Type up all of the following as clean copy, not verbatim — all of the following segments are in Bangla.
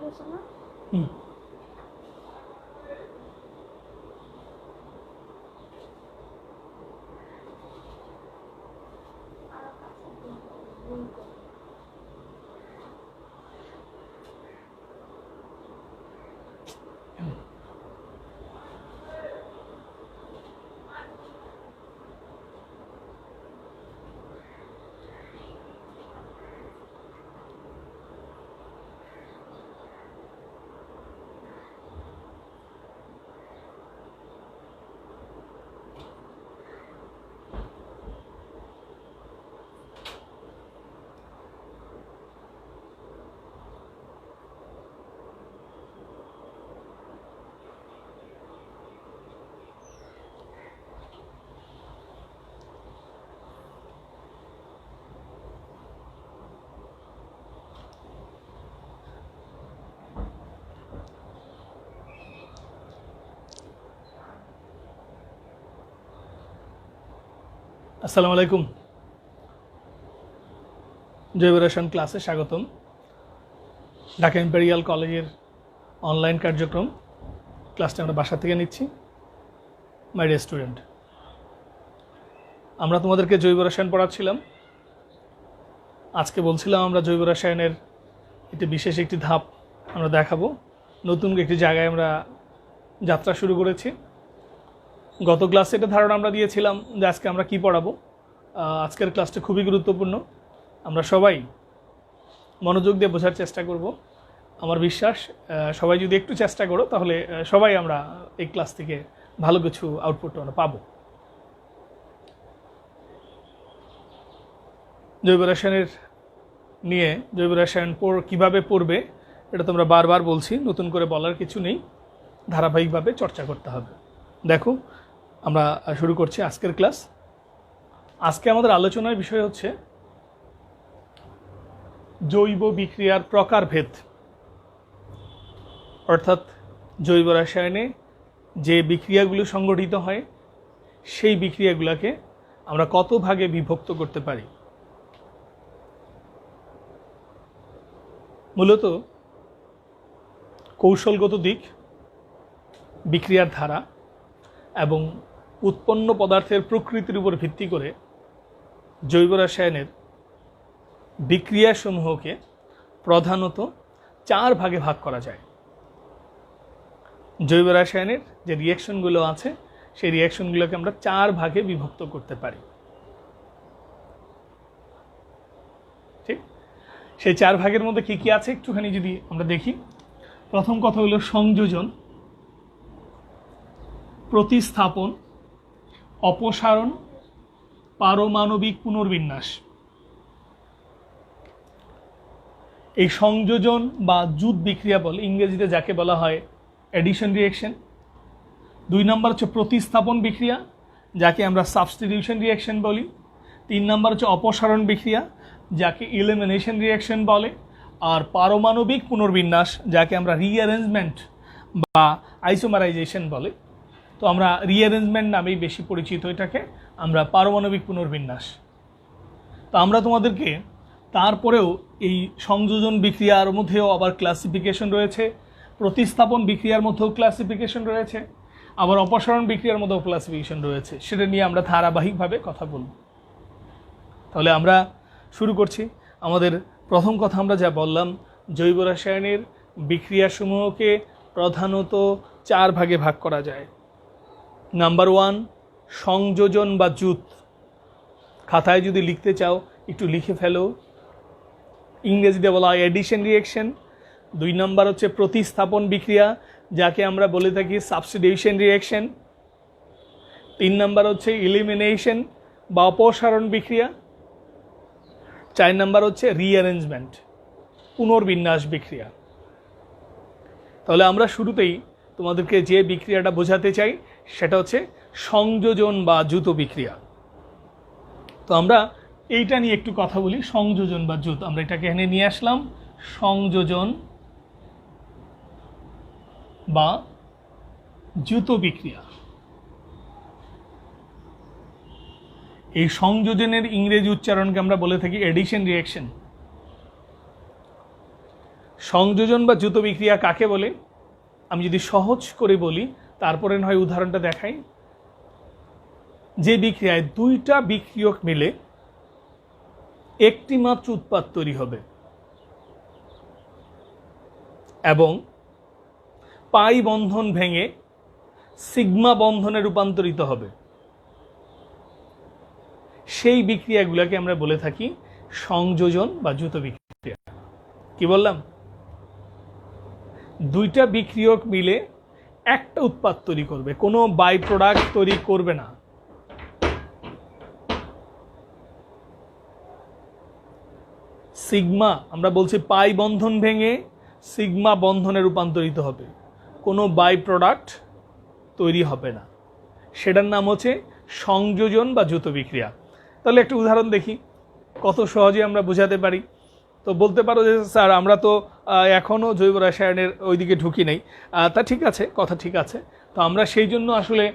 হুম আসসালামু আলাইকুম জৈব রসায়ন ক্লাসে স্বাগতম ঢাকা ইম্পেরিয়াল কলেজের অনলাইন কার্যক্রম ক্লাসটা আমরা বাসা থেকে নিচ্ছি মাই ডিয়ার স্টুডেন্ট আমরা তোমাদেরকে জৈব রসায়ন পড়াচ্ছিলাম আজকে বলছিলাম আমরা জৈব রসায়নের একটি বিশেষ একটি ধাপ আমরা দেখাবো নতুন একটি জায়গায় আমরা যাত্রা শুরু করেছি গত ক্লাসে এটা ধারণা আমরা দিয়েছিলাম যে আজকে আমরা কি পড়াবো আজকের ক্লাসটা খুবই গুরুত্বপূর্ণ আমরা সবাই মনোযোগ দিয়ে বোঝার চেষ্টা করব আমার বিশ্বাস সবাই যদি একটু চেষ্টা করো তাহলে সবাই আমরা এই ক্লাস থেকে ভালো কিছু আউটপুট আমরা পাবো জৈব রসায়নের নিয়ে জৈব রসায়ন কীভাবে পড়বে এটা তোমরা বারবার বলছি নতুন করে বলার কিছু নেই ধারাবাহিকভাবে চর্চা করতে হবে দেখো আমরা শুরু করছি আজকের ক্লাস আজকে আমাদের আলোচনার বিষয় হচ্ছে জৈব বিক্রিয়ার প্রকারভেদ অর্থাৎ জৈব রসায়নে যে বিক্রিয়াগুলো সংগঠিত হয় সেই বিক্রিয়াগুলোকে আমরা কত ভাগে বিভক্ত করতে পারি মূলত কৌশলগত দিক বিক্রিয়ার ধারা এবং উৎপন্ন পদার্থের প্রকৃতির উপর ভিত্তি করে জৈব রসায়নের বিক্রিয়াসমূহকে প্রধানত 4 ভাগে ভাগ করা যায় জৈব রসায়নের যে রিঅ্যাকশনগুলো আছে সেই রিঅ্যাকশনগুলোকে আমরা 4 ভাগে বিভক্ত করতে পারি ঠিক সেই 4 ভাগের মধ্যে কি কি আছে একটুখানি যদি আমরা দেখি প্রথম কথা হলো সংযোজন প্রতিস্থাপন অপসারণ পারমাণবিক পুনর্বিন্যাস এই সংযোজন বা জুট বিক্রিয়া বলে ইংরেজিতে যাকে বলা হয় এডিশন রিঅ্যাকশন 2 নম্বর হচ্ছে প্রতিস্থাপন বিক্রিয়া যাকে আমরা সাবস্টিটিউশন রিঅ্যাকশন বলি 3 নম্বর হচ্ছে অপসারণ বিক্রিয়া যাকে এলিমিনেশন রিঅ্যাকশন বলে আর পারমাণবিক পুনর্বিন্যাস যাকে আমরা রিঅ্যারেঞ্জমেন্ট বা আইসোমারাইজেশন বলে তো আমরা রিঅ্যারেঞ্জমেন্ট নামেই বেশি পরিচিত এটাকে আমরা পারমাণবিক পুনর্বিন্যাস তো আমরা তোমাদেরকে তারপরেও এই সংযোজন বিক্রিয়ার মধ্যেও আবার ক্লাসিফিকেশন রয়েছে প্রতিস্থাপন বিক্রিয়ার মধ্যেও ক্লাসিফিকেশন রয়েছে আবার অপসারণ বিক্রিয়ার মধ্যেও ক্লাসিফিকেশন রয়েছে সেটা নিয়ে আমরা ধারাবাহিকভাবে কথা বলব তাহলে আমরা শুরু করছি আমাদের প্রথম কথা আমরা যা বললাম জৈব রসায়নের বিক্রিয়াসমূহকে প্রধানত 4 ভাগে ভাগ করা যায় নাম্বার 1 সংযোজন বা জুত খাতায় যদি লিখতে চাও একটু লিখে ফেলো ইংরেজিতে বলা হয় এডিশন রিঅ্যাকশন 2 নম্বর হচ্ছে প্রতিস্থাপন বিক্রিয়া যাকে আমরা বলে থাকি সাবস্টিটিউশন রিঅ্যাকশন 3 নম্বর হচ্ছে এলিমিনেশন বা অপসারণ বিক্রিয়া 4 নম্বর হচ্ছে রিঅ্যারেঞ্জমেন্ট পুনর্বিন্যাস বিক্রিয়া তাহলে আমরা শুরুতেই তোমাদেরকে যে বিক্রিয়াটা বোঝাতে চাই সেটা হচ্ছে সংযোজন বা জুত বিক্রিয়া তো আমরা এইটা নিয়ে একটু কথা বলি সংযোজন বা জুত আমরা এটাকে এখানে নিয়ে আসলাম সংযোজন বা জুত বিক্রিয়া এই সংযোজনের ইংরেজি উচ্চারণকে আমরা বলে থাকি এডিশন রিঅ্যাকশন সংযোজন বা দ্রুত বিক্রিয়া কাকে বলে? আমি যদি সহজ করে বলি, তারপরে হয় উদাহরণটা দেখাই। যে বিক্রিয়ায় দুইটা বিক্রিয়ক মিলে একটি মাত্র উৎপাদ তৈরি হবে এবং পাই বন্ধন ভেঙে সিগমা বন্ধনে রূপান্তরিত হবে, সেই বিক্রিয়াগুলোকে আমরা বলে থাকি সংযোজন বা দ্রুত বিক্রিয়া। কি বললাম? দুইটা বিক্রিয়ক মিলে একটা উৎপাদ তৈরি করবে, কোনো বাই প্রোডাক্ট তৈরি করবে না। সিগমা আমরা বলছি পাই বন্ধন ভেঙে সিগমা বন্ধনে রূপান্তরিত হবে, কোনো বাই প্রোডাক্ট তৈরি হবে না, সেটার নাম হচ্ছে সংযোজন বা দ্রুত বিক্রিয়া। তাহলে একটা উদাহরণ দেখি কত সহজে আমরা বোঝাতে পারি। তো বলতে পারো যে স্যার আমরা তো এখনও জৈব রসায়নের ওইদিকে ঢুকি নাই। তা ঠিক আছে, কথা ঠিক আছে। তো আমরা সেই জন্য আসলে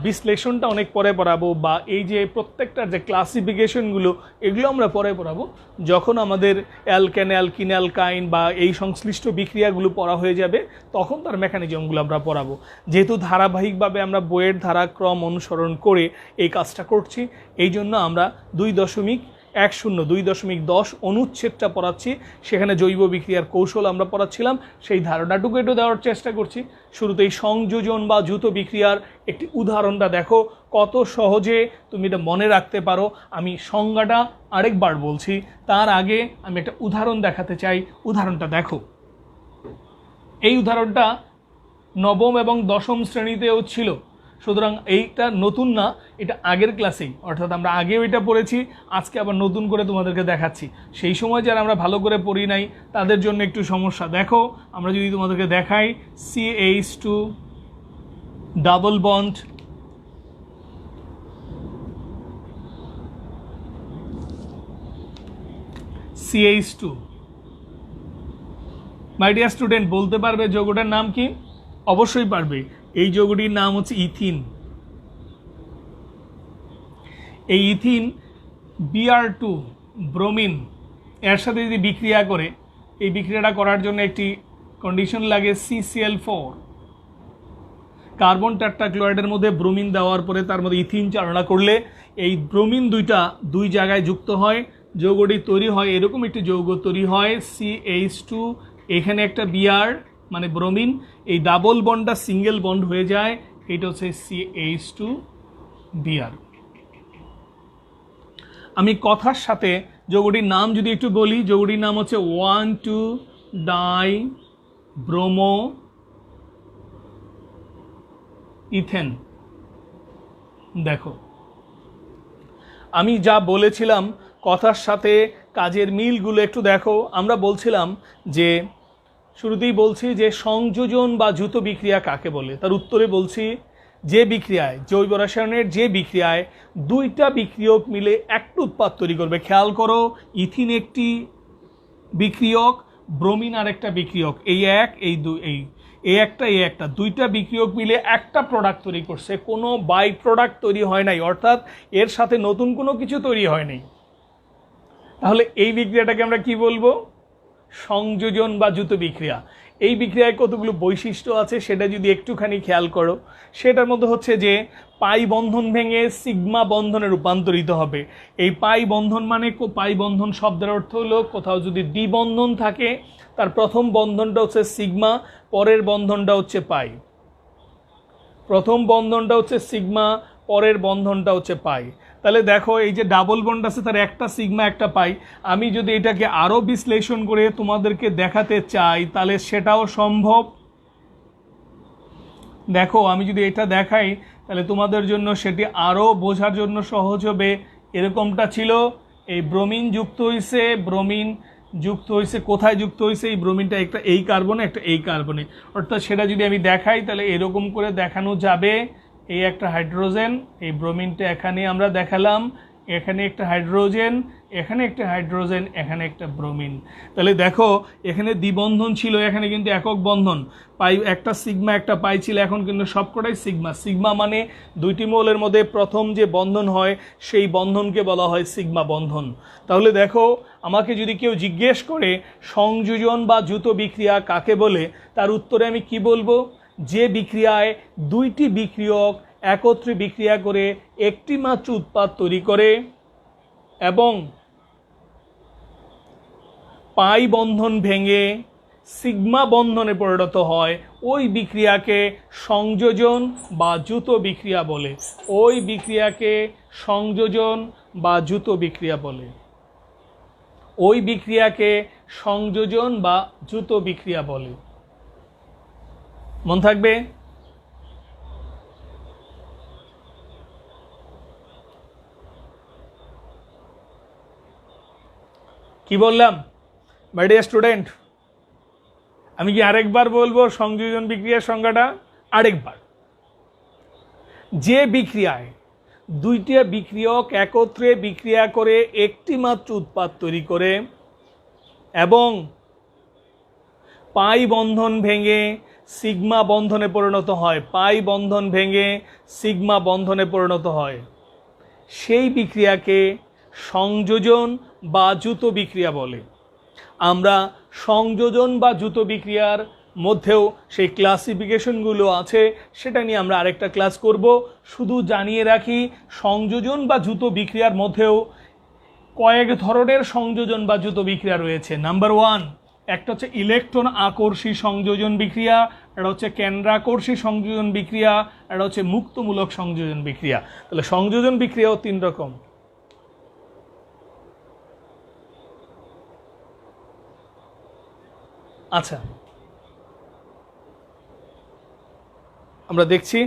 বিশ্লেষণটা অনেক পরে পড়াবো, বা এই যে প্রত্যেকটার যে ক্লাসিফিকেশনগুলো এগুলো আমরা পরে পড়াবো, যখন আমাদের অ্যালকেন, অ্যালকিন, অ্যালকাইন বা এই সংশ্লিষ্ট বিক্রিয়াগুলো পড়া হয়ে যাবে তখন তার মেকানিজমগুলো আমরা পড়াবো। যেহেতু ধারাবাহিকভাবে আমরা বইয়ের ধারাক্রম অনুসরণ করে এই কাজটা করছি, এই জন্য আমরা 2.10 অনুচ্ছেদটা পড়াচ্ছি, সেখানে জৈব বিক্রিয়ার কৌশল আমরা পড়াচ্ছিলাম, সেই ধারণাটুকু একটু দেওয়ার চেষ্টা করছি। শুরুতেই সংযোজন বা দ্রুত বিক্রিয়ার একটি উদাহরণটা দেখো, কত সহজে তুমি এটা মনে রাখতে পারো। আমি সংজ্ঞাটা আরেকবার বলছি, তার আগে আমি একটা উদাহরণ দেখাতে চাই। উদাহরণটা দেখো, এই উদাহরণটা নবম এবং দশম শ্রেণীতেও ছিল, সুতরাং এইটা নতুন না, এটা আগের ক্লাসেই, অর্থাৎ আমরা আগেও এটা পড়েছি, আজকে আবার নতুন করে তোমাদেরকে দেখাচ্ছি। সেই সময় যারা আমরা ভালো করে পড়ি নাই তাদের জন্য একটু সমস্যা। দেখো, আমরা যদি তোমাদেরকে দেখাই CH2 double bond CH2, my dear student, বলতে পারবে যৌগটার নাম কি? অবশ্যই পারবে। এই যৌগটির নাম হচ্ছে ইথিন। এই ইথিন Br2 ব্রোমিন এর সাথে যদি বিক্রিয়া করে, এই বিক্রিয়াটা করার জন্য একটি কন্ডিশন লাগে CCl4, কার্বন টেট্রাক্লোরাইডের মধ্যে ব্রোমিন দেওয়ার পরে তার মধ্যে ইথিন চালনা করলে এই ব্রোমিন দুই জায়গায় যুক্ত হয়, যৌগটি তৈরি হয়, এরকম একটি যৌগ তৈরি হয় CH2, এখানে একটা Br মানে ব্রোমিন, এই ডাবল বন্ডটা সিঙ্গেল বন্ড হয়ে যায়, এটা হচ্ছে CH2Br। আমি কথার সাথে যৌগটির নাম যদি একটু বলি, যৌগটির নাম হচ্ছে 1,2-ডাই-ব্রোমো ইথেন। দেখো, আমি যা বলেছিলাম কথার সাথে কাজের মিলগুলো একটু দেখো। আমরা বলছিলাম যে, শুরুতেই বলছি যে সংযোজন বা দ্রুত বিক্রিয়া কাকে বলে, তার উত্তরে বলছি যে বিক্রিয়ায়, জৈব রসায়নের যে বিক্রিয়ায় দুইটা বিক্রিয়ক মিলে একটা উৎপাদ তৈরি করবে। খেয়াল করো, ইথিন একটি বিক্রিয়ক, ব্রোমিন আর একটা বিক্রিয়ক, এই এক এই দুই, এই একটা দুইটা বিক্রিয়ক মিলে একটা প্রোডাক্ট তৈরি করছে, কোনো বাই প্রোডাক্ট তৈরি হয় নাই, অর্থাৎ এর সাথে নতুন কোনো কিছু তৈরি হয় নাই। তাহলে এই বিক্রিয়াটাকে আমরা কি বলবো? সংযোজন বা দ্রুত বিক্রিয়া। এই বিক্রিয়ায় কতগুলো বৈশিষ্ট্য আছে সেটা যদি একটুখানি খেয়াল করো, সেটার মধ্যে হচ্ছে যে পাই বন্ধন ভেঙে সিগমা বন্ধনে রূপান্তরিত হবে। এই পাই বন্ধন মানে, পাই বন্ধন শব্দের অর্থ হলো কোথাও যদি দ্বি বন্ধন থাকে, তার প্রথম বন্ধনটা হচ্ছে সিগমা, পরের বন্ধনটা হচ্ছে পাই। প্রথম বন্ধনটা হচ্ছে সিগমা, পরের বন্ধনটা হচ্ছে পাই। তাহলে দেখো, এই যে ডাবল বন্ড আছে তার একটা সিগমা একটা পাই। আমি যদি এটাকে আরও বিশ্লেষণ করে তোমাদেরকে দেখাতে চাই তাহলে সেটাও সম্ভব। দেখো, আমি যদি এটা দেখাই তাহলে তোমাদের জন্য সেটি আরও বোঝার জন্য সহজ হবে। এরকমটা ছিল, এই ব্রোমিন যুক্ত হয়েছে, কোথায় যুক্ত হয়েছে? এই ব্রোমিনটা একটা এই কার্বনে, একটা এই কার্বনে, অর্থাৎ সেটা যদি আমি দেখাই তাহলে এরকম করে দেখানো যাবে। এই একটা হাইড্রোজেন, এই ব্রোমিনটা এখানে আমরা দেখালাম, এখানে একটা হাইড্রোজেন, এখানে একটা হাইড্রোজেন, এখানে একটা ব্রোমিন। তাহলে দেখো এখানে দ্বিবন্ধন ছিল, এখানে কিন্তু একক বন্ধন, পাই একটা সিগমা একটা পাই ছিল, এখন কিন্তু সবকটাই সিগমা। সিগমা মানে দুইটি মৌলের মধ্যে প্রথম যে বন্ধন হয় সেই বন্ধনকে বলা হয় সিগমা বন্ধন। তাহলে দেখো আমাকে যদি কেউ জিজ্ঞেস করে সংযোজন বা যুত বিক্রিয়া কাকে বলে, তার উত্তরে আমি কি বলবো? যে বিক্রিয়ায় দুইটি বিক্রিয়ক একত্রে বিক্রিয়া করে একটি মাত্র উৎপাদ তৈরি করে এবং পাই বন্ধন ভেঙে সিগমা বন্ধনে পরিণত হয়, ওই বিক্রিয়াকে সংযোজন বা যুত বিক্রিয়া বলে। ওই বিক্রিয়াকে সংযোজন বা যুত বিক্রিয়া বলে। ওই বিক্রিয়াকে সংযোজন বা যুত বিক্রিয়া বলে। মন থাকবে? কি বললাম মাই ডিয়ার স্টুডেন্ট? আমি কি আরেকবার বলবো সংযোজন বিক্রিয়ার সংজ্ঞাটা? আরেকবার। যে বিক্রিয়ায় দুইটা বিক্রিয়ক একত্রে বিক্রিয়া করে একটি মাত্র উৎপাদ তৈরি করে এবং পাই বন্ধন ভেঙে সিগমা বন্ধনে পরিণত হয়, পাই বন্ধন ভেঙে সিগমা বন্ধনে পরিণত হয়, সেই বিক্রিয়াকে সংযোজন বা যুত বিক্রিয়া বলে। আমরা সংযোজন বা যুত বিক্রিয়ার মধ্যেও সেই ক্লাসিফিকেশনগুলো আছে, সেটা নিয়ে আমরা আরেকটা ক্লাস করব। শুধু জানিয়ে রাখি সংযোজন বা যুত বিক্রিয়ার মধ্যেও কয়েক ধরনের সংযোজন বা যুত বিক্রিয়া রয়েছে। নাম্বার 1, একটা হচ্ছে ইলেকট্রন আকর্ষী সংযোজন বিক্রিয়া, এটা হচ্ছে কেন্দ্রাকর্ষী সংযোজন বিক্রিয়া, এটা হচ্ছে মুক্তমূলক সংযোজন বিক্রিয়া। তাহলে সংযোজন বিক্রিয়াও 3 রকম। আচ্ছা, আমরা দেখছি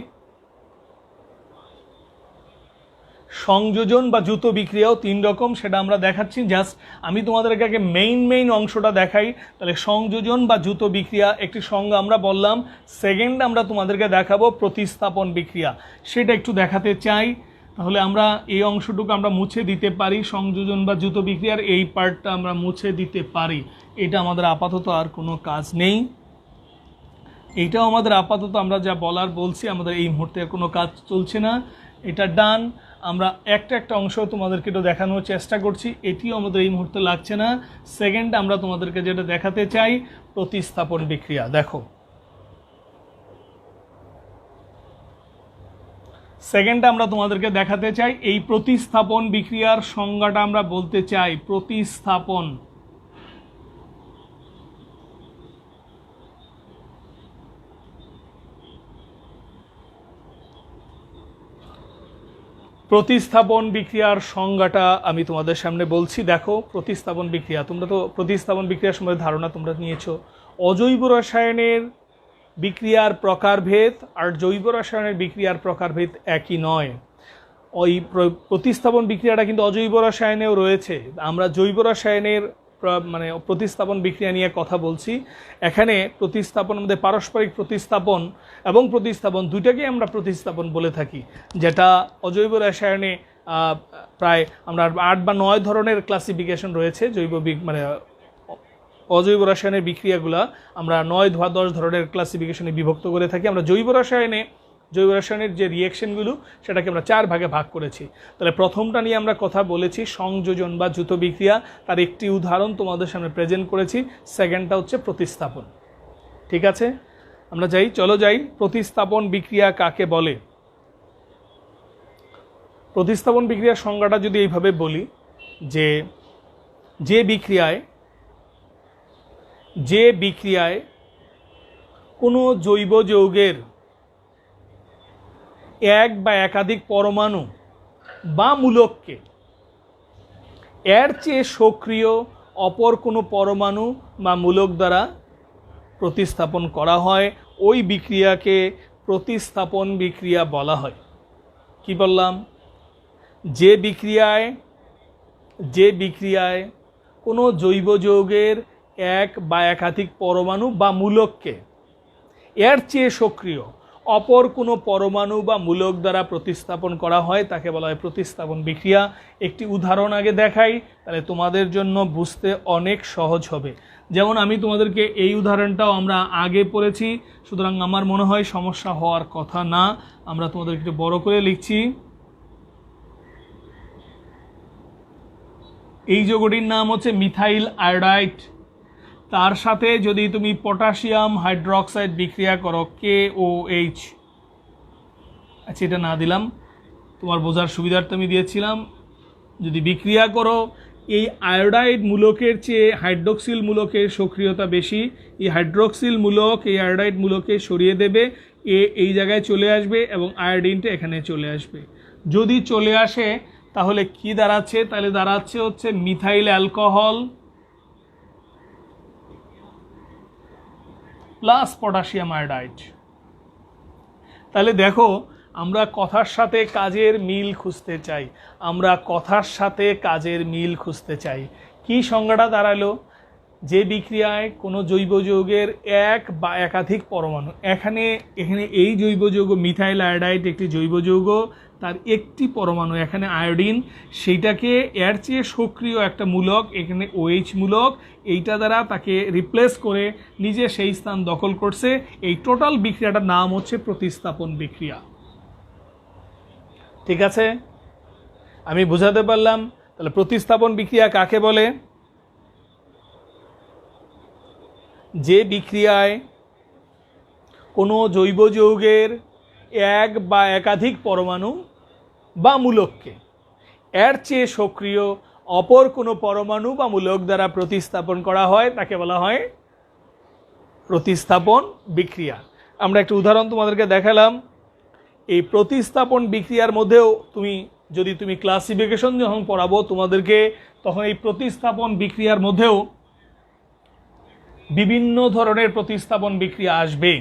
সংযোজন বা যুত বিক্রিয়াও 3 রকম, সেটা আমরা দেখাচ্ছি। জাস্ট আমি তোমাদেরকে আগে মেইন অংশটা দেখাই। তাহলে সংযোজন বা যুত বিক্রিয়া একটি সংজ্ঞা আমরা বললাম। সেকেন্ড আমরা তোমাদেরকে দেখাবো প্রতিস্থাপন বিক্রিয়া, সেটা একটু দেখাতে চাই। তাহলে আমরা এই অংশটুকু আমরা মুছে দিতে পারি, সংযোজন বা যুত বিক্রিয়ার এই পার্টটা আমরা মুছে দিতে পারি। এটা আমাদের আপাতত আর কোনো কাজ নেই, এইটাও আমাদের আপাতত আমরা যা বলার বলছি, আমাদের এই মুহূর্তে কোনো কাজ চলছে না, এটা ডান। আমরা একটা অংশ তোমাদেরকে একটু দেখানোর চেষ্টা করছি, এটিও আমাদের এই মুহূর্তে লাগছে না। সেকেন্ড আমরা তোমাদেরকে যেটা দেখাতে চাই প্রতিস্থাপন বিক্রিয়া। দেখো সেকেন্ড আমরা তোমাদেরকে দেখাতে চাই এই প্রতিস্থাপন বিক্রিয়ার সংজ্ঞাটা আমরা বলতে চাই। প্রতিস্থাপন প্রতিস্থাপন বিক্রিয়ার সংজ্ঞাটা আমি তোমাদের সামনে বলছি। দেখো প্রতিস্থাপন বিক্রিয়া, তোমরা তো প্রতিস্থাপন বিক্রিয়ার সম্বন্ধে ধারণা তোমরা নিয়েছো। অজৈব রসায়নের বিক্রিয়ার প্রকারভেদ আর জৈব রসায়নের বিক্রিয়ার প্রকারভেদ একই নয়। ওই প্রতিস্থাপন বিক্রিয়াটা কিন্তু অজৈব রসায়নেও রয়েছে। আমরা জৈব রসায়নের মানে প্রতিস্থাপন বিক্রিয়া নিয়ে কথা বলছি। এখানে প্রতিস্থাপন মধ্যে পারস্পরিক প্রতিস্থাপন এবং প্রতিস্থাপন দুইটাকেই আমরা প্রতিস্থাপন বলে থাকি, যেটা অজৈব রসায়নে প্রায় আমরা 8 বা 9 ধরনের ক্লাসিফিকেশন রয়েছে। মানে অজৈব রসায়নের বিক্রিয়াগুলা আমরা 9 বা 10 ধরনের ক্লাসিফিকেশনে বিভক্ত করে থাকি। আমরা জৈব রসায়নের যে রিয়েকশনগুলো সেটাকে আমরা 4 ভাগে ভাগ করেছি। তাহলে প্রথমটা নিয়ে আমরা কথা বলেছি সংযোজন বা যুত বিক্রিয়া, তার একটি উদাহরণ তোমাদের সামনে প্রেজেন্ট করেছি। সেকেন্ডটা হচ্ছে প্রতিস্থাপন। ঠিক আছে, আমরা চলো যাই প্রতিস্থাপন বিক্রিয়া কাকে বলে। প্রতিস্থাপন বিক্রিয়ার সংজ্ঞাটা যদি এইভাবে বলি যে বিক্রিয়ায় কোনো জৈব যৌগের এক বা একাধিক পরমাণু বা মূলককে এর চেয়ে সক্রিয় অপর কোনো পরমাণু বা মূলক দ্বারা প্রতিস্থাপন করা হয়, ওই বিক্রিয়াকে প্রতিস্থাপন বিক্রিয়া বলা হয়। কি বললাম? যে বিক্রিয়ায় কোনো জৈব যৌগের এক বা একাধিক পরমাণু বা মূলককে এর চেয়ে সক্রিয় অপর কোনো পরমাণু বা মূলক দ্বারা প্রতিস্থাপন করা হয় তাকে বলা হয় প্রতিস্থাপন বিক্রিয়া। একটি উদাহরণ আগে দেখাই, তাহলে তোমাদের জন্য বুঝতে অনেক সহজ হবে। যেমন আমি তোমাদেরকে এই উদাহরণটাও আমরা আগে পড়েছি, সুতরাং আমার মনে হয় সমস্যা হওয়ার কথা না। আমরা তোমাদের একটু বড় করে লিখছি। এই যৌগটির নাম হচ্ছে মিথাইল আয়োডাইড। তার সাথে যদি তুমি পটাশিয়াম হাইড্রোক্সাইড বিক্রিয়া করো KOH, আচ্ছা এটা না দিলাম, তোমার বোঝার সুবিধার্থে আমি দিয়েছিলাম। যদি বিক্রিয়া করো, এই আয়োডাইড মূলকের চেয়ে হাইড্রোক্সিল মূলকের সক্রিয়তা বেশি। এই হাইড্রোক্সিল মূলক এই আয়োডাইড মূলকে সরিয়ে দেবে, এই জায়গায় চলে আসবে এবং আয়োডিনটা এখানে চলে আসবে। যদি চলে আসে তাহলে কি দাঁড়াচ্ছে? তাহলে দাঁড়াচ্ছে হচ্ছে methyl alcohol plus potassium iodide. তাহলে দেখো, আমরা কথার সাথে কাজের মিল খুঁজতে চাই, আমরা কথার সাথে কাজের মিল খুঁজতে চাই। কি সংজ্ঞাটা দাঁড়ালো? যে বিক্রিয়ায় কোনো জৈব যৌগের এক বা একাধিক পরমাণু, এখানে এই জৈব যৌগ মিথাইল আয়োডাইড একটি জৈব যৌগ, তার একটি পরমাণু এখানে আয়োডিন, সেইটাকে এর চেয়ে সক্রিয় একটা মূলক, এখানে OH মূলক, এইটা দ্বারা তাকে রিপ্লেস করে নিজে সেই স্থান দখল করছে। এই টোটাল বিক্রিয়াটার নাম হচ্ছে প্রতিস্থাপন বিক্রিয়া। ঠিক আছে, আমি বুঝাতে পারলাম? তাহলে প্রতিস্থাপন বিক্রিয়া কাকে বলে? যে বিক্রিয়ায় কোনো জৈব যৌগের এক বা একাধিক পরমাণু বা মূলককে এর চেয়ে সক্রিয় অপর কোনো পরমাণু বা মূলক দ্বারা প্রতিস্থাপন করা হয় তাকে বলা হয় প্রতিস্থাপন বিক্রিয়া। আমরা একটা উদাহরণ তোমাদেরকে দেখালাম। এই প্রতিস্থাপন বিক্রিয়ার মধ্যেও যদি তুমি ক্লাসিফিকেশন যখন পড়াবো তোমাদেরকে, তখন এই প্রতিস্থাপন বিক্রিয়ার মধ্যেও বিভিন্ন ধরনের প্রতিস্থাপন বিক্রিয়া আসবে।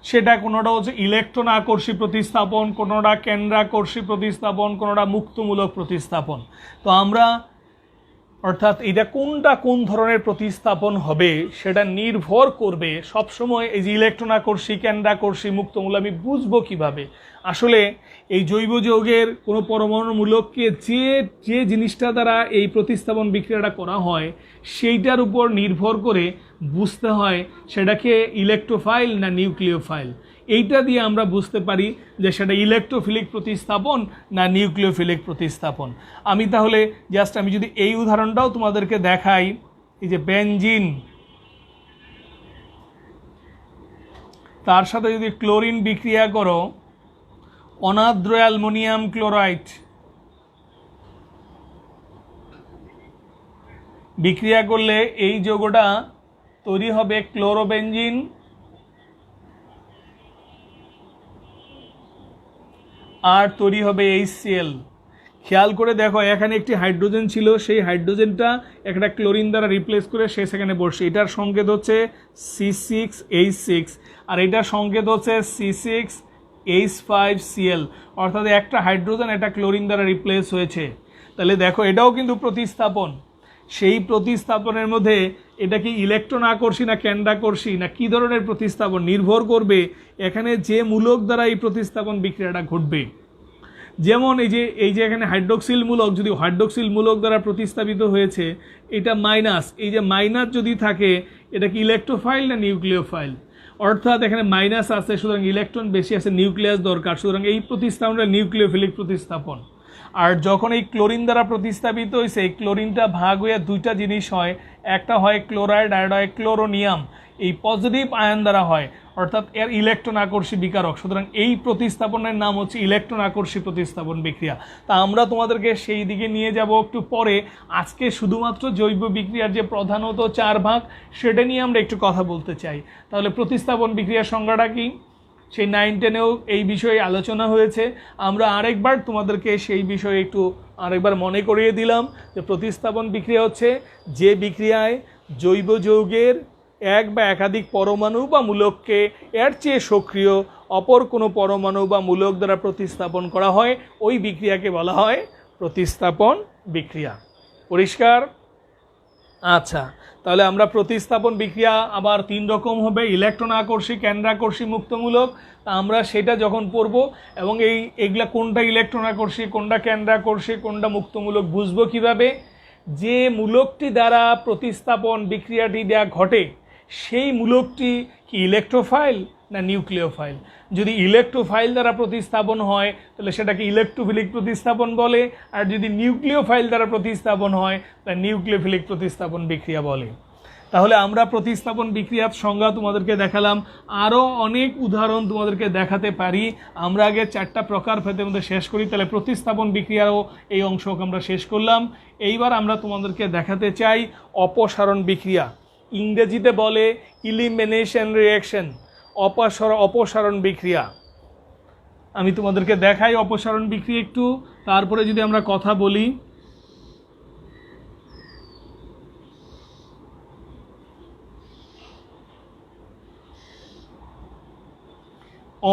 সেটা কোনোটা হচ্ছে ইলেকট্রন আকর্ষী প্রতিস্থাপন, কোনোটা কেন্দ্রাকর্ষী প্রতিস্থাপন, কোনোটা মুক্তমূলক প্রতিস্থাপন। তো আমরা অর্থাৎ এটা কোন ধরনের প্রতিস্থাপন হবে সেটা নির্ভর করবে সবসময় এই যে ইলেকট্রন আকর্ষী, কেন্দ্রাকর্ষী, মুক্তমূলক আমি বুঝবো কিভাবে? আসলে এই জৈব যৌগের কোনো পরমাণু মূলককে যে জিনিসটা দ্বারা এই প্রতিস্থাপন বিক্রিয়াটা করা হয় সেইটার উপর নির্ভর করে বুঝতে হয় সেটাকে ইলেকট্রোফাইল না নিউক্লিওফাইল। এইটা দিয়ে আমরা বুঝতে পারি যে সেটা ইলেকট্রোফিলিক প্রতিস্থাপন না নিউক্লিওফিলিক প্রতিস্থাপন। আমি তাহলে আমি যদি এই উদাহরণটাও তোমাদেরকে দেখাই, এই যে বেনজিন, তার সাথে যদি ক্লোরিন বিক্রিয়া করো, অনার্দ্র অ্যালুমিনিয়াম ক্লোরাইড বিক্রিয়া করলে এই যৌগটা তৈরি হবে ক্লোরোবেনজিন আর তৈরি হবে HCl। খেয়াল করে দেখো, এখানে একটি হাইড্রোজেন ছিল, সেই হাইড্রোজেনটা একটা ক্লোরিন দ্বারা রিপ্লেস করে সে সেখানে বসছে। এটার সংকেত হচ্ছে C6H6 আর এটার সংকেত হচ্ছে C6H5Cl, অর্থাৎ একটা হাইড্রোজেন একটা ক্লোরিন দ্বারা রিপ্লেস হয়েছে। তাহলে দেখো, এটাও কিন্তু প্রতিস্থাপন। সেই প্রতিস্থাপনের মধ্যে এটা কি ইলেকট্রন আকর্ষী না কেন্দ্রাকর্ষী না কি ধরনের প্রতিস্থাপন নির্ভর করবে এখানে যে মূলক দ্বারা এই প্রতিস্থাপন বিক্রিয়াটা ঘটবে। যেমন এই যে এখানে হাইড্রোক্সিল মূলক, যদি হাইড্রোক্সিল মূলক দ্বারা প্রতিস্থাপিত হয়েছে, এটা মাইনাস, এই যে মাইনাস যদি থাকে এটা কি ইলেকট্রোফাইল না নিউক্লিওফাইল? অর্থাৎ এখানে মাইনাস আছে, সুতরাং ইলেকট্রন বেশি আছে, নিউক্লিয়াস দরকার, সুতরাং এই প্রতিস্থাপনটা নিউক্লিওফিলিক প্রতিস্থাপন। আর যখন এই ক্লোরিন দ্বারা প্রতিস্থাপিত হয়েছে, এই ক্লোরিনটা ভাগ হয়ে দুইটা জিনিস হয়, একটা হয় ক্লোরাইড আর একটা হয় ক্লোরোনিয়াম। এই পজিটিভ আয়ন দ্বারা হয়, অর্থাৎ এর ইলেকট্রন আকর্ষী বিকারক। সুতরাং এই প্রতিস্থাপনের নাম হচ্ছে ইলেকট্রন আকর্ষী প্রতিস্থাপন বিক্রিয়া। তা আমরা তোমাদেরকে সেই দিকে নিয়ে যাব একটু পরে। আজকে শুধুমাত্র জৈব বিক্রিয়ার যে প্রধানত 4 ভাগ সেটা নিয়ে আমরা একটু কথা বলতে চাই। তাহলে প্রতিস্থাপন বিক্রিয়ার সংজ্ঞাটা কি? সেই 9-10-এও এই বিষয়ে আলোচনা হয়েছে। আমরা আরেকবার তোমাদেরকে সেই বিষয়ে একটু আরেকবার মনে করিয়ে দিলাম যে প্রতিস্থাপন বিক্রিয়া হচ্ছে যে বিক্রিয়ায় জৈব যৌগের এক বা একাধিক পরমাণু বা মূলককে এর চেয়ে সক্রিয় অপর কোনো পরমাণু বা মূলক দ্বারা প্রতিস্থাপন করা হয়, ওই বিক্রিয়াকে বলা হয় প্রতিস্থাপন বিক্রিয়া। পরিষ্কার? আচ্ছা, তাহলে আমরা প্রতিস্থাপন বিক্রিয়া আবার 3 রকম হবে, ইলেকট্রন আকর্ষী, কেন্দ্রাকর্ষী, মুক্তমূলক। আমরা সেটা যখন পড়ব এবং এগুলা কোনটা ইলেকট্রন আকর্ষী, কোনটা কেন্দ্রাকর্ষী, কোনটা মুক্তমূলক বুঝবো কিভাবে? যে মূলকটি দ্বারা প্রতিস্থাপন বিক্রিয়াটি দেয়া ঘটে সেই মূলকটি কি ইলেকট্রোফাইল না নিউক্লিওফাইল? যদি ইলেকট্রোফাইল দ্বারা প্রতিস্থাপন হয় তাহলে সেটাকে ইলেকট্রোফিলিক প্রতিস্থাপন বলে, আর যদি নিউক্লিওফাইল দ্বারা প্রতিস্থাপন হয় তাহলে নিউক্লিওফিলিক প্রতিস্থাপন বিক্রিয়া বলে। তাহলে আমরা প্রতিস্থাপন বিক্রিয়ার সংজ্ঞা তোমাদেরকে দেখালাম, আরও অনেক উদাহরণ তোমাদেরকে দেখাতে পারি। আমরা আগে 4টা প্রকার ভেদের মধ্যে শেষ করি, তাহলে প্রতিস্থাপন বিক্রিয়ারও এই অংশকে আমরা শেষ করলাম। এইবার আমরা তোমাদেরকে দেখাতে চাই অপসারণ বিক্রিয়া, ইংরেজিতে বলে ইলিমিনেশন রিঅ্যাকশন, অপসারণ বিক্রিয়া। আমি তোমাদেরকে দেখাই অপসারণ বিক্রিয়া একটু, তারপরে যদি আমরা কথা বলি।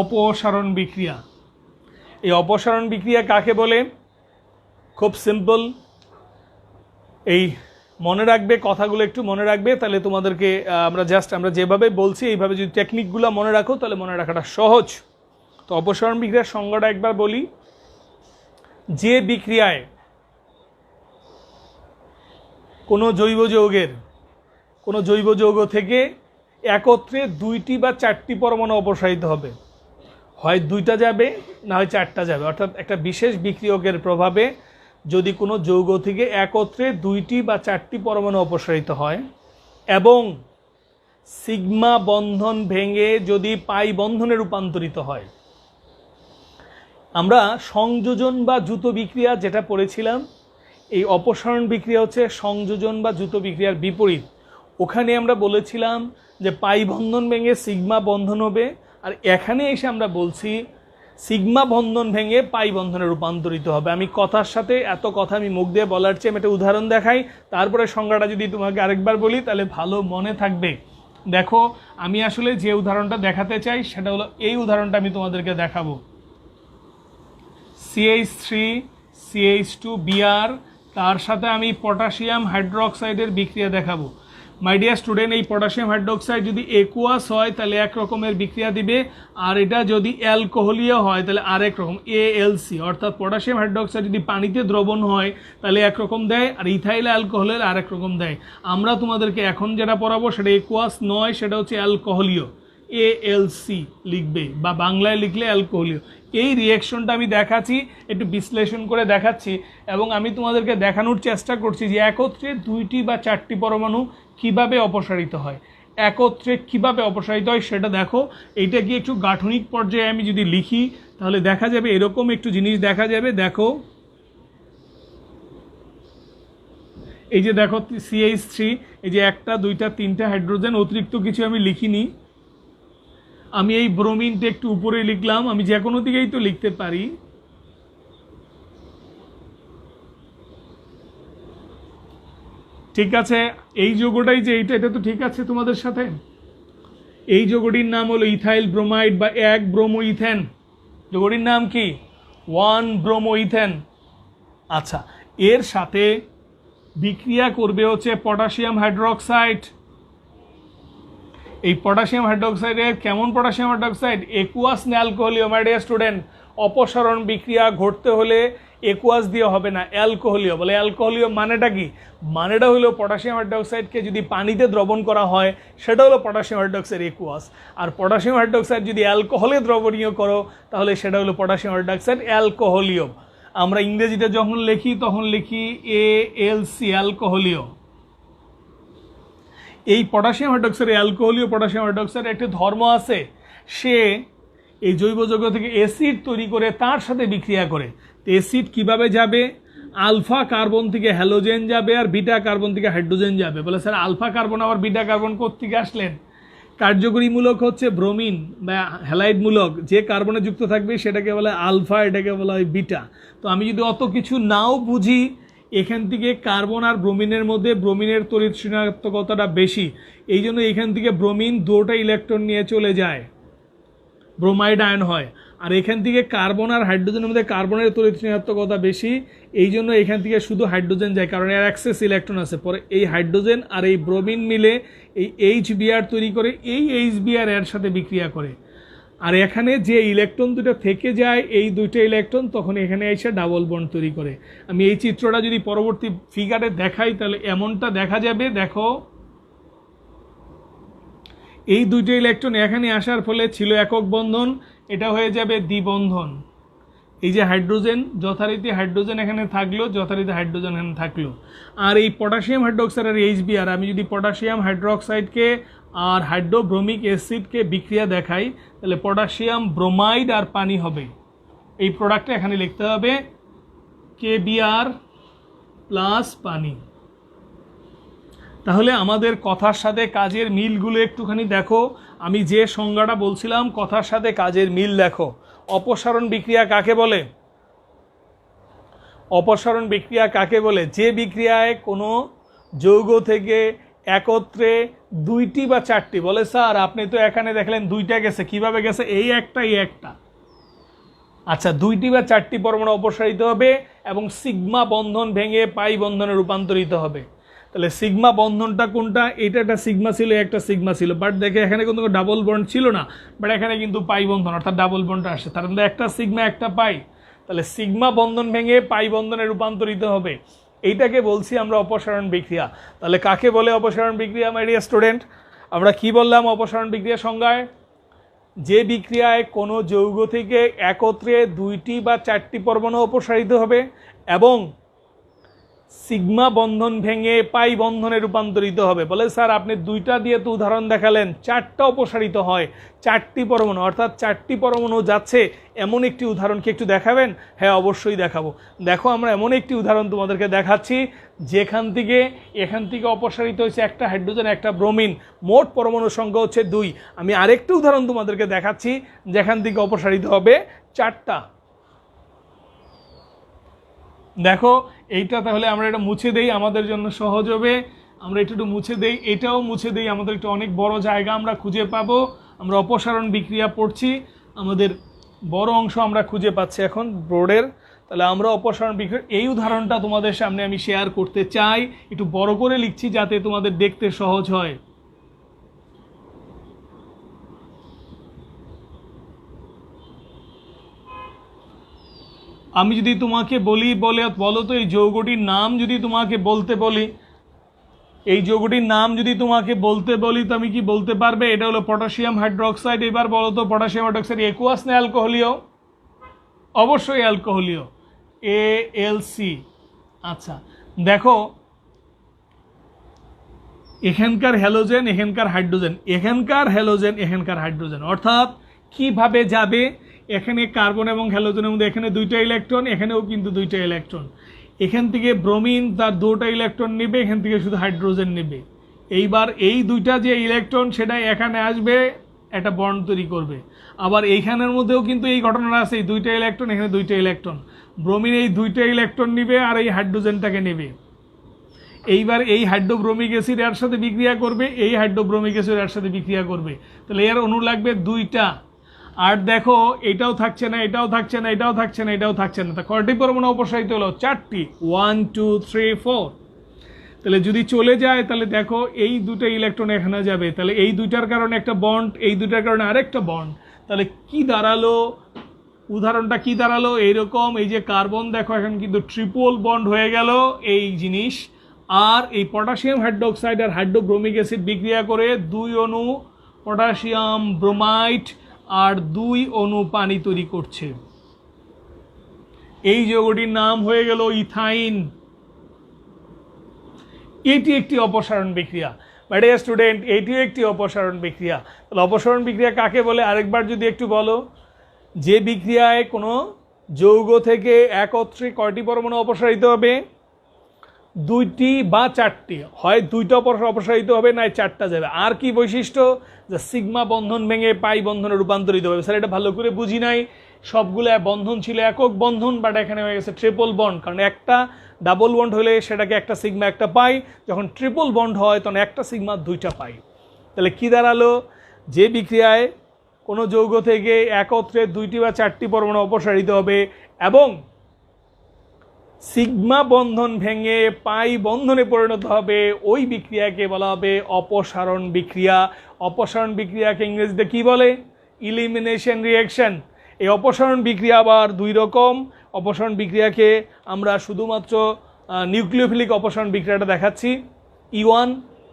অপসারণ বিক্রিয়া, এই অপসারণ বিক্রিয়া কাকে বলে? খুব সিম্পল, এই মনে রাখবে, কথাগুলো একটু মনে রাখবে, তাহলে তোমাদেরকে আমরা যেভাবে বলছি এইভাবে যদি টেকনিকগুলো মনে রাখো তাহলে মনে রাখাটা সহজ। তো অপসারণ বিক্রিয়ার সংজ্ঞাটা একবার বলি। যে বিক্রিয়ায় কোনো জৈব যৌগ থেকে একত্রে 2টি বা 4টি পরমাণু অপসারিত হবে, হয় 2টা যাবে না হয় 4টা যাবে। অর্থাৎ একটা বিশেষ বিক্রিয়কের প্রভাবে যদি কোনো যৌগ থেকে একত্রে 2টি বা 4টি পরমাণু অপসারিত হয় এবং সিগমা বন্ধন ভেঙে যদি পাই বন্ধনে রূপান্তরিত হয়, আমরা সংযোজন বা দ্রুত বিক্রিয়া যেটা পড়েছিলাম, এই অপসারণ বিক্রিয়া হচ্ছে সংযোজন বা দ্রুত বিক্রিয়ার বিপরীত। ওখানে আমরা বলেছিলাম যে পাই বন্ধন ভেঙে সিগমা বন্ধন হবে, আর এখানে এসে আমরা বলছি সিগমা বন্ধন ভেঙে পাই বন্ধনে রূপান্তরিত হবে। আমি কথার সাথে এত কথা আমি মুখ দিয়ে বলার চেয়ে আমি একটা উদাহরণ দেখাই, তারপরে সংজ্ঞাটা যদি তোমাকে আরেকবার বলি তাহলে ভালো মনে থাকবে। দেখো, আমি আসলে যে উদাহরণটা দেখাতে চাই সেটা হলো এই উদাহরণটা আমি তোমাদেরকে দেখাবো। CH3 CH2 Br, তার সাথে আমি পটাশিয়াম হাইড্রোক্সাইডের বিক্রিয়া দেখাবো। মাই ডিয়ার স্টুডেন্ট, এই পটাশিয়াম হাইড্রোক্সাইড যদি একুয়াস হয় তাহলে এক রকমের বিক্রিয়া দিবে, আর এটা যদি অ্যালকোহলীয় হয় তাহলে আরেক রকম ALC। অর্থাৎ পটাশিয়াম হাইড্রোক্সাইড যদি পানিতে দ্রবণ হয় তাহলে একরকম দেয়, আর ইথাইল অ্যালকোহলের আরেক রকম দেয়। আমরা তোমাদেরকে এখন যেটা পড়াবো সেটা একুয়াস নয়, সেটা হচ্ছে অ্যালকোহলীয়, ALC লিখবে, বা বাংলায় লিখলে অ্যালকোহলীয়। এই রিঅ্যাকশনটা আমি দেখাচ্ছি, একটু বিশ্লেষণ করে দেখাচ্ছি, এবং আমি তোমাদেরকে দেখানোর চেষ্টা করছি যে একত্রে 2টি বা 4টি পরমাণু কিভাবে অপসারিত হয়, একত্রে কিভাবে অপসারিত হয় সেটা দেখো। এইটা কি একটু গাঠনিক পর্যায়ে আমি যদি লিখি তাহলে দেখা যাবে এরকম একটু জিনিস দেখা যাবে। দেখো, এই যে দেখো CH3, এই যে 1টা 2টা 3টা হাইড্রোজেন, অতিরিক্ত কিছু আমি লিখিনি। আমি এই ব্রোমিনটা একটু উপরে লিখলাম, আমি যে কোনো দিকেই তো লিখতে পারি। ঠিক আছে, এই যৌগটাই যে এটা তো ঠিক আছে তোমাদের সাথে। এই যৌগটির নাম হলো ইথাইল ব্রোমাইড বা 1 ব্রোমো ইথেন। যৌগটির নাম কি? 1 ব্রোমো ইথেন। আচ্ছা, এর সাথে বিক্রিয়া করবে হচ্ছে পটাশিয়াম হাইড্রোক্সাইড। এই পটাশিয়াম হাইড্রোক্সাইডের কেমন পটাশিয়াম হাইড্রোক্সাইড? একুয়াস না অ্যালকোহলীয়? মাই ডিয়ার স্টুডেন্ট, অপসারণ বিক্রিয়া ঘটতে হলে একুয়াস দিয়ে হবে না, অ্যালকোহলীয়। বলে অ্যালকোহলীয় মানেটা কি? মানেটা হলো পটাশিয়াম হাইড্রোক্সাইডকে যদি পানিতে দ্রবণ করা হয় সেটা হলো পটাশিয়াম হাইড্রোক্সাইড একুয়াস, আর পটাশিয়াম হাইড্রোক্সাইড যদি অ্যালকোহলে দ্রবণীয় করো তাহলে সেটা হলো পটাশিয়াম হাইড্রোক্সাইড অ্যালকোহলীয়। আমরা ইংরেজিতে যখন লিখি তখন লিখি ALC, অ্যালকোহলীয়। এই পটাশিয়াম হাইড্রোক্সাইড, অ্যালকোহলীয় পটাশিয়াম হাইড্রোক্সাইড একটি ধর্ম আছে, সে এই জৈব যৌগ থেকে অ্যাসিড তৈরি করে তার সাথে বিক্রিয়া করে। অ্যাসিড কিভাবে যাবে? আলফা কার্বন থেকে হ্যালোজেন যাবে আর বিটা কার্বন থেকে হাইড্রোজেন যাবে। বলে স্যার আলফা কার্বন আবার বিটা কার্বন কোত্থেকে আসলেন? কার্যকরী মূলক হচ্ছে ব্রোমিন বা হ্যালাইড মূলক, যে কার্বনে যুক্ত থাকবে সেটাকে বলে আলফা, এটাকে বলা হয় বিটা। তো আমি যদি অত কিছু নাও বুঝি, এখান থেকে কার্বন আর ব্রোমিনের মধ্যে ব্রোমিনের তড়িৎ ঋণাত্মকতাটা বেশি, এই জন্য এখান থেকে ব্রোমিন 2টা ইলেকট্রন নিয়ে চলে যায়। ব্রোমাইড আয়ন হয়। আর এখান থেকে কার্বন আর হাইড্রোজেনের মধ্যে কার্বনের তড়িৎ ঋণাত্মকতা বেশি, এই জন্য এখান থেকে শুধু হাইড্রোজেন যায়, কারণ এর অ্যাক্সেস ইলেকট্রন আছে। পরে এই হাইড্রোজেন আর এই ব্রোমিন মিলে এই HBr তৈরি করে, এই HBr এর সাথে বিক্রিয়া করে। আর এখানে যে ইলেকট্রন দুটো থেকে যায়, এই দুইটা ইলেকট্রন তখন এখানে এসে ডাবল বন্ড তৈরি করে। আমি এই চিত্রটা যদি পরবর্তী ফিগারে দেখাই তাহলে এমনটা দেখা যাবে। দেখো, এই দুইটা ইলেকট্রন এখানে আসার ফলে ছিল একক বন্ধন, এটা হয়ে যাবে দ্বিবন্ধন। এই যে হাইড্রোজেন, যথারীতি হাইড্রোজেন এখানে থাকলো, যথারীতি হাইড্রোজেন এখানে থাকলো। আর এই পটাশিয়াম হাইড্রোক্সাইড আর HBr, আমি যদি পটাশিয়াম হাইড্রোক্সাইডকে আর হাইড্রোব্রোমিক অ্যাসিডকে বিক্রিয়া দেখাই তাহলে পটাশিয়াম ব্রোমাইড আর পানি হবে। এই প্রোডাক্টটা এখানে লিখতে হবে KBr প্লাস পানি। তাহলে আমাদের কথার সাথে কাজের মিলগুলো একটুখানি দেখো। আমি যে সংজ্ঞাটা বলছিলাম, কথার সাথে কাজের মিল দেখো। অপসারণ বিক্রিয়া কাকে বলে? অপসারণ বিক্রিয়া কাকে বলে? যে বিক্রিয়ায় কোনো যৌগ থেকে একত্রে দুইটি বা চারটি, বলে স্যার আপনি তো এখানে দেখলেন দুইটা গেছে, কিভাবে গেছে? এই একটা এই একটা। আচ্ছা, দুইটি বা চারটি পরমাণু অপসারিত হবে এবং সিগমা বন্ধন ভেঙে পাই বন্ধনে রূপান্তরিত হবে। তাহলে সিগমা বন্ধনটা কোনটা? এটা একটা সিগমা ছিল, একটা সিগমা ছিল, বাট দেখে এখানে কিন্তু ডাবল বন্ড ছিল না, বাট এখানে কিন্তু পাই বন্ধন অর্থাৎ ডাবল বন্ডটা আসছে। তার মধ্যে একটা সিগমা একটা পাই, তাহলে সিগমা বন্ধন ভেঙে পাই বন্ধনে রূপান্তরিত হবে। এইটাকে বলছি আমরা অপসারণ বিক্রিয়া। তাহলে কাকে বলে অপসারণ বিক্রিয়া মাই ডিয়ার স্টুডেন্ট? আমরা কি বললাম অপসারণ বিক্রিয়া সংজ্ঞায়? যে বিক্রিয়ায় কোনো যৌগ থেকে একত্রে দুইটি বা চারটি পরমাণু অপসারিত হবে এবং সিগমা বন্ধন ভেঙে পাই বন্ধনে রূপান্তরিত হবে। বলে স্যার আপনি দুইটা দিয়ে তো উদাহরণ দেখালেন, চারটা অপসারিত হয়, চারটি পরমাণু অর্থাৎ চারটি পরমাণু যাচ্ছে, এমন একটি উদাহরণ কি একটু দেখাবেন? হ্যাঁ, অবশ্যই দেখাবো। দেখো, আমরা এমন একটি উদাহরণ তোমাদেরকে দেখাচ্ছি যেখান থেকে এখান থেকে অপসারিত হয়েছে একটা হাইড্রোজেন একটা ব্রোমিন, মোট পরমাণুর সংখ্যা হচ্ছে 2। আমি আরেকটা উদাহরণ তোমাদেরকে দেখাচ্ছি যেখান থেকে অপসারিত হবে 4টা। দেখো এইটা, তাহলে আমরা এটা মুছে দেই, আমাদের জন্য সহজ হবে। আমরা এটা একটু মুছে দেই, এটাও মুছে দেই, আমাদের একটু অনেক বড় জায়গা আমরা খুঁজে পাবো। আমরা অপসারণ বিক্রিয়া পড়ছি, আমাদের বড় অংশ আমরা খুঁজে পাচ্ছি এখন বোর্ডের। তাহলে আমরা অপসারণ বিক্রিয়া, এই উদাহরণটা তোমাদের সামনে আমি শেয়ার করতে চাই, একটু বড় করে লিখছি যাতে তোমাদের দেখতে সহজ হয়। আমি যদি তোমাকে বলো তো এই যৌগটির নাম যদি তোমাকে বলতে বলি, এই যৌগটির নাম যদি তোমাকে বলতে বলি তো আমি কি বলতে পারবে? এটা হলো পটাশিয়াম হাইড্রোক্সাইড। এবার বলো তো পটাশিয়াম হাইড্রোক্সাইড একুয়াস না অ্যালকোহলীয়? অবশ্যই অ্যালকোহলীয়, ALC। আচ্ছা দেখো, এখানকার হ্যালোজেন এখানকার হাইড্রোজেন, এখানকার হ্যালোজেন এখানকার হাইড্রোজেন, অর্থাৎ কিভাবে যাবে? এখানে কার্বন এবং হ্যালোজেনের মধ্যে এখানে দুইটা ইলেকট্রন, এখানেও কিন্তু দুইটা ইলেকট্রন। এখান থেকে ব্রোমিন তার দুটো ইলেকট্রন নেবে, এখান থেকে শুধু হাইড্রোজেন নেবে। এইবার এই দুইটা যে ইলেকট্রন সেটা এখানে আসবে, একটা বন্ড তৈরি করবে। আবার এইখানের মধ্যেও কিন্তু এই ঘটনাটা আছে, এই দুইটা ইলেকট্রন এখানে দুইটা ইলেকট্রন, ব্রোমিন এই দুইটা ইলেকট্রন নেবে আর এই হাইড্রোজেনটাকে নেবে। এইবার এই হাইড্রোব্রোমিক অ্যাসিড এর সাথে বিক্রিয়া করবে, এই হাইড্রোব্রোমিক অ্যাসিড এর সাথে বিক্রিয়া করবে, তাহলে এর অণু লাগবে দুইটা। আর দেখো এটাও থাকছে না, এটাও থাকছে না, এটাও থাকছে না, এটাও থাকছে না, তা কয়টি পরমাণু অপসারিত হলো? 4টি, 1 2 3 4। তাহলে যদি চলে যায় তাহলে দেখো এই দুটো ইলেকট্রন এখানে যাবে, তাহলে এই দুইটার কারণে একটা বন্ড, এই দুইটার কারণে আরেকটা বন্ড। তাহলে কি দাঁড়ালো? উদাহরণটা কি দাঁড়ালো? এইরকম, এই যে কার্বন দেখো এখন কিন্তু ট্রিপল বন্ড হয়ে গেল এই জিনিস। আর এই পটাশিয়াম হাইড্রোক্সাইড আর হাইড্রোব্রোমিক অ্যাসিড বিক্রিয়া করে 2 অণু পটাশিয়াম ব্রোমাইড আর 2 অণু পানি তৈরি করছে। এই যৌগটির নাম হয়ে গেল ইথাইন। এটি একটি অপসারণ বিক্রিয়া। বাট স্টুডেন্ট, এটিও একটি অপসারণ বিক্রিয়া। তাহলে অপসারণ বিক্রিয়া কাকে বলে আরেকবার যদি একটু বলো? যে বিক্রিয়ায় কোনো যৌগ থেকে একত্রে কয়টি পরমাণু অপসারিত হবে? 2টি বা 4টি, হয় 2টা অপসারিত হবে না 4টা যাবে। আর কি বৈশিষ্ট্য? যে সিগমা বন্ধন ভেঙে পাই বন্ধনে রূপান্তরিত হবে। স্যার এটা ভালো করে বুঝি নাই, সবগুলো বন্ধন ছিল একক বন্ধন, বাট এখানে হয়ে গেছে ট্রিপল বন্ড, কারণ একটা ডাবল বন্ড হলে সেটাকে একটা সিগমা একটা পাই, যখন ট্রিপল বন্ড হয় তখন একটা সিগমা 2টা পাই। তাহলে কি দাঁড়ালো? যে বিক্রিয়ায় কোনো যৌগ থেকে একত্রে 2টি বা 4টি পরমাণু অপসারিত হবে এবং সিগমা বন্ধন ভেঙে পাই বন্ধনে পরিণত হবে, ওই বিক্রিয়াকে বলা হবে অপসারণ বিক্রিয়া। অপসারণ বিক্রিয়াকে ইংরেজিতে কি বলে? Elimination reaction. এই অপসারণ বিক্রিয়া আবার 2 রকম। অপসারণ বিক্রিয়াকে আমরা শুধুমাত্র নিউক্লিওফিলিক অপসারণ বিক্রিয়াটা দেখাচ্ছি, E1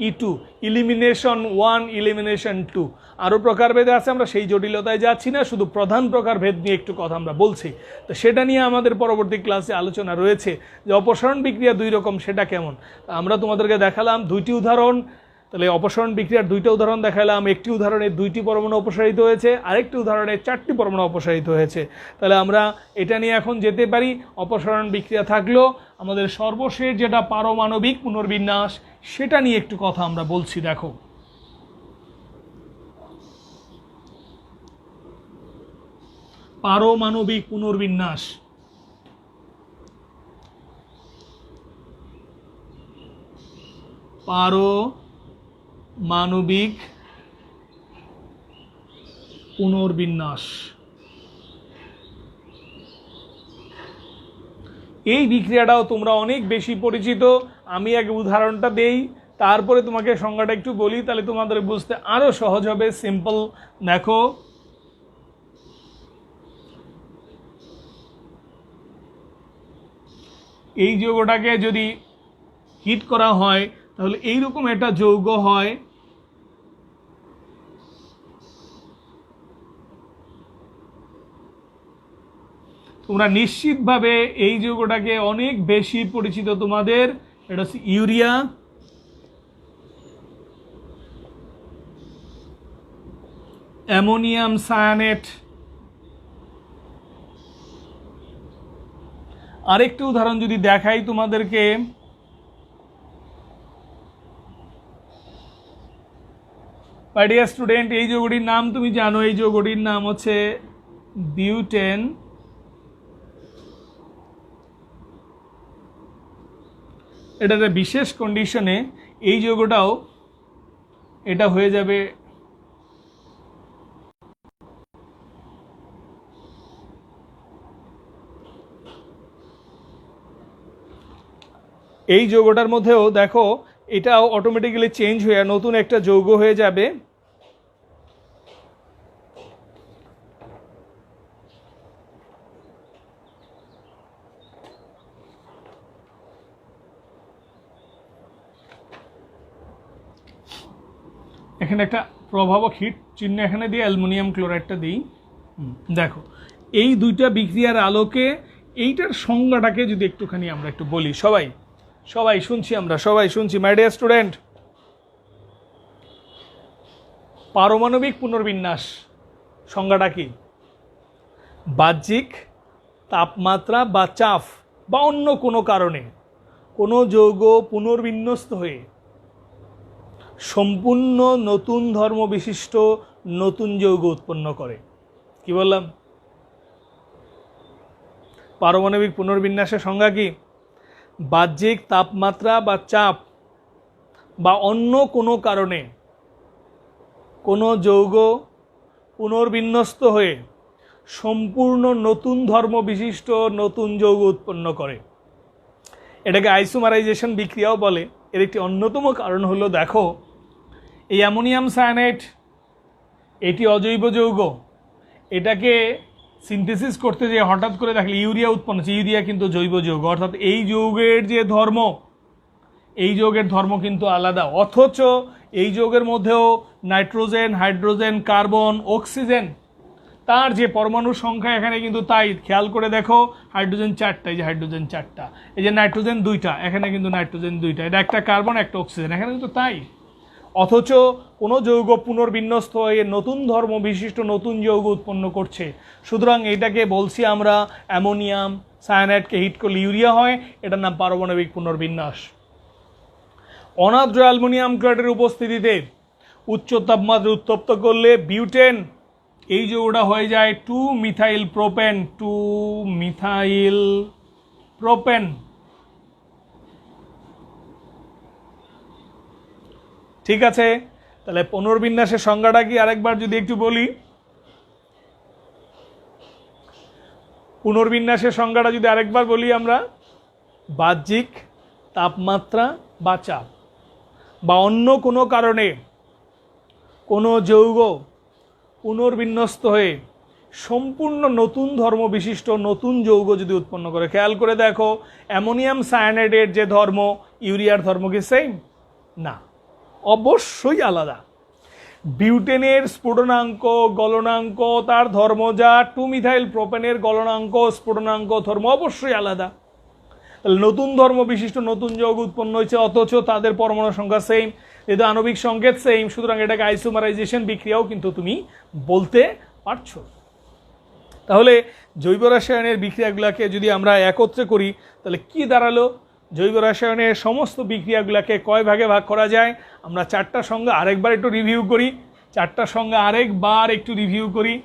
E2, ইলিমিনেশন 1 ইলিমিনেশন 2। আরও প্রকারভেদ আছে, আমরা সেই জটিলতায় যাচ্ছি না, শুধু প্রধান প্রকারভেদ নিয়ে একটু কথা আমরা বলছি। তো সেটা নিয়ে আমাদের পরবর্তী ক্লাসে আলোচনা রয়েছে যে অপসারণ বিক্রিয়া 2 রকম, সেটা কেমন। আমরা তোমাদেরকে দেখালাম 2টি উদাহরণ। তাহলে অপসারণ বিক্রিয়ার 2টা উদাহরণ দেখালাম। একটি উদাহরণে 2টি পরমাণু অপসারিত হয়েছে, আরেকটি উদাহরণে 4টি পরমাণু অপসারিত হয়েছে। তাহলে আমরা এটা নিয়ে এখন যেতে পারি। অপসারণ বিক্রিয়া থাকলো, আমাদের সর্বশেষ যেটা পারমাণবিক পুনর্বিন্যাস, সেটা নিয়ে একটু কথা আমরা বলছি। দেখো, পারমাণবিক পুনর্বিন্যাস। পারমাণবিক পুনর্বিন্যাস এই বিক্রিয়াটাও তোমরা অনেক বেশি পরিচিত। আমি আগে উদাহরণটা দেই, তারপরে তোমাকে সংজ্ঞাটা একটু বলি, তাহলে তোমাদের বুঝতে আরো সহজ হবে। সিম্পল। দেখো, এই যৌগটাকে যদি হিট করা হয় তাহলে এইরকম একটা যৌগ হয়। তোমরা নিশ্চিতভাবে এই যৌগটাকে অনেক বেশি পরিচিত তোমাদের, এটা হচ্ছে ইউরিয়া। Ammonium cyanate. আরেকটি উদাহরণ যদি দেখাই তোমাদেরকে, ডিয়ার স্টুডেন্ট, এই যৌগটির নাম তুমি জানো, এই যৌগটির নাম হচ্ছে বিউটেন। এটা একটা বিশেষ কন্ডিশনে এই যৌগটাও এটা হয়ে যাবে এই যৌগটার মধ্যেও দেখো এটাও অটোমেটিক্যালি চেঞ্জ হয়ে নতুন একটা যৌগ হয়ে যাবে। এখানে একটা প্রভাবক হিট চিহ্ন এখানে দিয়ে অ্যালুমিনিয়াম ক্লোরাইডটা দিই। দেখো, এই দুইটা বিক্রিয়ার আলোকে এইটার সংজ্ঞাটাকে যদি একটুখানি আমরা একটু বলি। সবাই শুনছি, আমরা সবাই শুনছি। মাই ডিয়ার স্টুডেন্ট, পারমাণবিক পুনর্বিন্যাস সংজ্ঞাটা কি? বাহ্যিক তাপমাত্রা বা চাপ বা অন্য কোনো কারণে কোনো যৌগ পুনর্বিন্যস্ত হয়ে সম্পূর্ণ নতুন ধর্ম বিশিষ্ট নতুন যৌগ উৎপন্ন করে। কি বললাম? পারমাণবিক পুনর্বিন্যাসের সংজ্ঞা কি? বাহ্যিক তাপমাত্রা বা চাপ বা অন্য কোনো কারণে কোনো যৌগ পুনর্বিন্যস্ত হয়ে সম্পূর্ণ নতুন ধর্ম বিশিষ্ট নতুন যৌগ উৎপন্ন করে। এটাকে আইসোমারাইজেশন বিক্রিয়াও বলে। এর একটি অন্যতম কারণ হলো, দেখো, এই অ্যামোনিয়াম সায়ানাইড এটি অজৈব যৌগ, এটাকে সিনথেসিস করতে যে হঠাৎ করে দেখলে ইউরিয়া উৎপন্ন হচ্ছে। ইউরিয়া কিন্তু জৈব যৌগ, অর্থাৎ এই যৌগের যে ধর্ম, এই যৌগের ধর্ম কিন্তু আলাদা। অথচ এই যৌগের মধ্যেও নাইট্রোজেন, হাইড্রোজেন, কার্বন, অক্সিজেন, তার যে পরমাণুর সংখ্যা এখানে কিন্তু তাই। খেয়াল করে দেখো, হাইড্রোজেন 4টা, এই যে হাইড্রোজেন 4টা, এই যে নাইট্রোজেন 2টা, এখানে কিন্তু নাইট্রোজেন 2টা, এটা একটা কার্বন একটা অক্সিজেন, এখানে কিন্তু তাই। অথচ কোনো যৌগ পুনর্বিন্যস্ত হয়ে নতুন ধর্ম বিশিষ্ট নতুন যৌগ উৎপন্ন করছে। সুতরাং এটাকে বলছি আমরা অ্যামোনিয়াম সায়ানাইডকে হিট করলে ইউরিয়া হয়, এটার নাম পারমাণবিক পুনর্বিন্যাস। অনার্দ্র অ্যালুমিনিয়াম ক্লোরাইডের উপস্থিতিতে উচ্চ তাপমাত্রায় উত্তপ্ত করলে বিউটেন, এই যৌগটা হয়ে যায় 2-মিথাইল প্রোপেন। 2-মিথাইল প্রোপেন। ঠিক আছে, তাহলে পুনর্বিন্যাসের সংজ্ঞাটা কি আরেকবার যদি একটু বলি। পুনর্বিন্যাসের সংজ্ঞাটা যদি আরেকবার বলি আমরা, বাহ্যিক তাপমাত্রা বা চাপ বা অন্য কোনো কারণে কোনো যৌগ পুনর্বিন্যস্ত হয়ে সম্পূর্ণ নতুন ধর্ম বিশিষ্ট নতুন যৌগ যদি উৎপন্ন করে। খেয়াল করে দেখো, অ্যামোনিয়াম সায়ানাইডের যে ধর্ম ইউরিয়ার ধর্ম কি সেম? না, অবশ্যই আলাদা। বিউটেনের স্ফুটনাঙ্ক গলনাঙ্ক তার ধর্ম যা, 2 মিথাইল প্রোপেনের গলনাঙ্ক স্ফুটনাঙ্ক ধর্ম অবশ্যই আলাদা। তাহলে নতুন ধর্ম বিশিষ্ট নতুন যৌগ উৎপন্ন হয়েছে, অথচ তাদের পরমাণু সংখ্যা সেম, যেহেতু আণবিক সংকেত সেম, সুতরাং এটাকে আইসোমারাইজেশন বিক্রিয়াও কিন্তু তুমি বলতে পারছো। তাহলে জৈব রসায়নের বিক্রিয়াগুলোকে যদি আমরা একত্রে করি তাহলে কি দাঁড়ালো? জৈব রসায়নের সমস্ত বিক্রিয়াগুলোকে কয় ভাগে ভাগ করা যায়? আমরা 4টা সংজ্ঞা আরেকবার একটু রিভিউ করি।